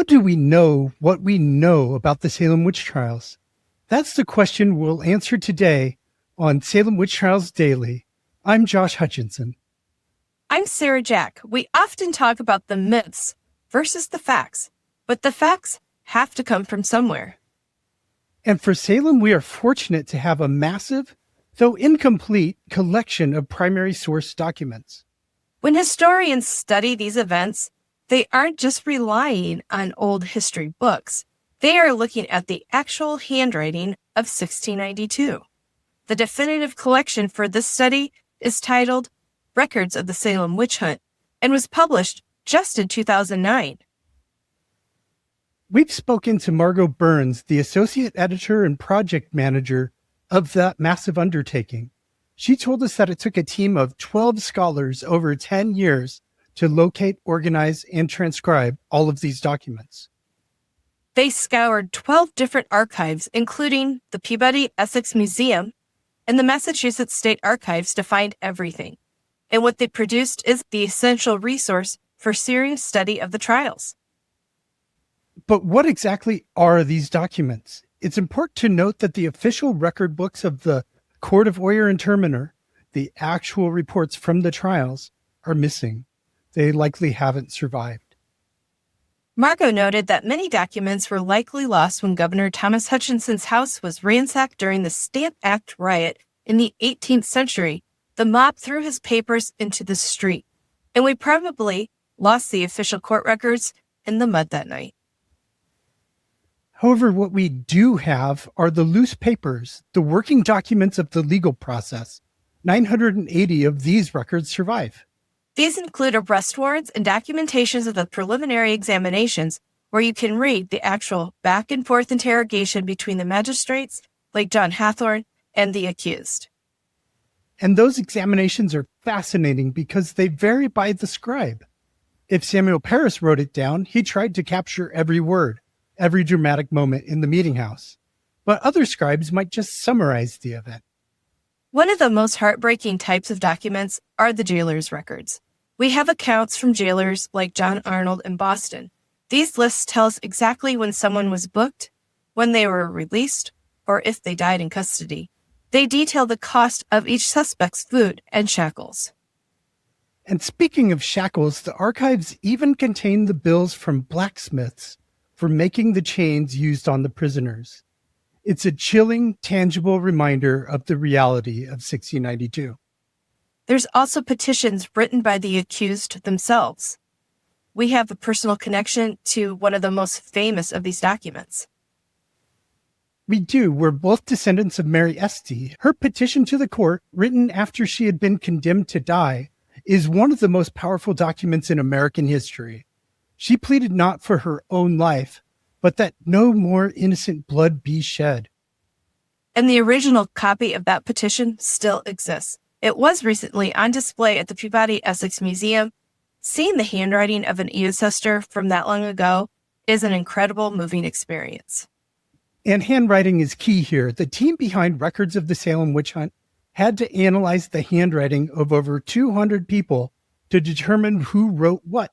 How do we know what we know about the Salem Witch Trials? That's the question we'll answer today on Salem Witch Trials Daily. I'm Josh Hutchinson. I'm Sarah Jack. We often talk about the myths versus the facts, but the facts have to come from somewhere. And for Salem, we are fortunate to have a massive, though incomplete, collection of primary source documents. When historians study these events, they aren't just relying on old history books. They are looking at the actual handwriting of 1692. The definitive collection for this study is titled Records of the Salem Witch-Hunt and was published just in 2009. We've spoken to Margot Burns, the associate editor and project manager of that massive undertaking. She told us that it took a team of 12 scholars over 10 years to locate, organize, and transcribe all of these documents. They scoured 12 different archives, including the Peabody Essex Museum and the Massachusetts State Archives, to find everything. And what they produced is the essential resource for serious study of the trials. But what exactly are these documents? It's important to note that the official record books of the Court of Oyer and Terminer, the actual reports from the trials, are missing. They likely haven't survived. Margot noted that many documents were likely lost when Governor Thomas Hutchinson's house was ransacked during the Stamp Act riot in the 18th century. The mob threw his papers into the street, and we probably lost the official court records in the mud that night. However, what we do have are the loose papers, the working documents of the legal process. 980 of these records survive. These include arrest warrants and documentations of the preliminary examinations, where you can read the actual back-and-forth interrogation between the magistrates, like John Hathorne, and the accused. And those examinations are fascinating because they vary by the scribe. If Samuel Parris wrote it down, he tried to capture every word, every dramatic moment in the meeting house. But other scribes might just summarize the event. One of the most heartbreaking types of documents are the jailer's records. We have accounts from jailers like John Arnold in Boston. These lists tell us exactly when someone was booked, when they were released, or if they died in custody. They detail the cost of each suspect's food and shackles. And speaking of shackles, the archives even contain the bills from blacksmiths for making the chains used on the prisoners. It's a chilling, tangible reminder of the reality of 1692. There's also petitions written by the accused themselves. We have a personal connection to one of the most famous of these documents. We do. We're both descendants of Mary Esty. Her petition to the court, written after she had been condemned to die, is one of the most powerful documents in American history. She pleaded not for her own life, but that no more innocent blood be shed. And the original copy of that petition still exists. It was recently on display at the Peabody Essex Museum. Seeing the handwriting of an ancestor from that long ago is an incredible, moving experience. And handwriting is key here. The team behind Records of the Salem Witch-Hunt had to analyze the handwriting of over 200 people to determine who wrote what.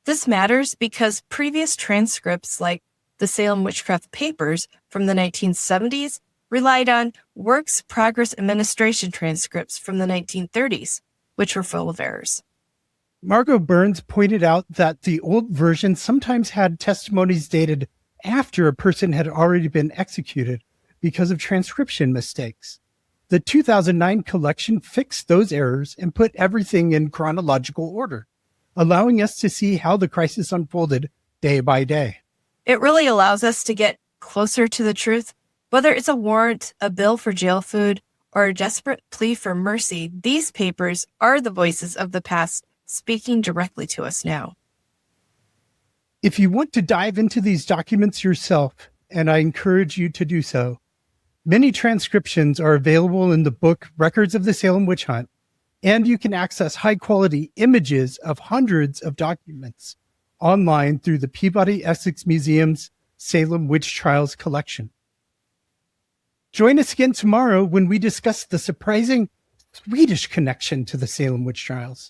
This matters because previous transcripts like the Salem Witchcraft Papers from the 1970s relied on Works Progress Administration transcripts from the 1930s, which were full of errors. Margot Burns pointed out that the old version sometimes had testimonies dated after a person had already been executed because of transcription mistakes. The 2009 collection fixed those errors and put everything in chronological order, allowing us to see how the crisis unfolded day by day. It really allows us to get closer to the truth. Whether it's a warrant, a bill for jail food, or a desperate plea for mercy, these papers are the voices of the past speaking directly to us now. If you want to dive into these documents yourself, and I encourage you to do so, many transcriptions are available in the book Records of the Salem Witch-Hunt, and you can access high-quality images of hundreds of documents online through the Peabody Essex Museum's Salem Witch Trials collection. Join us again tomorrow when we discuss the surprising Swedish connection to the Salem Witch Trials.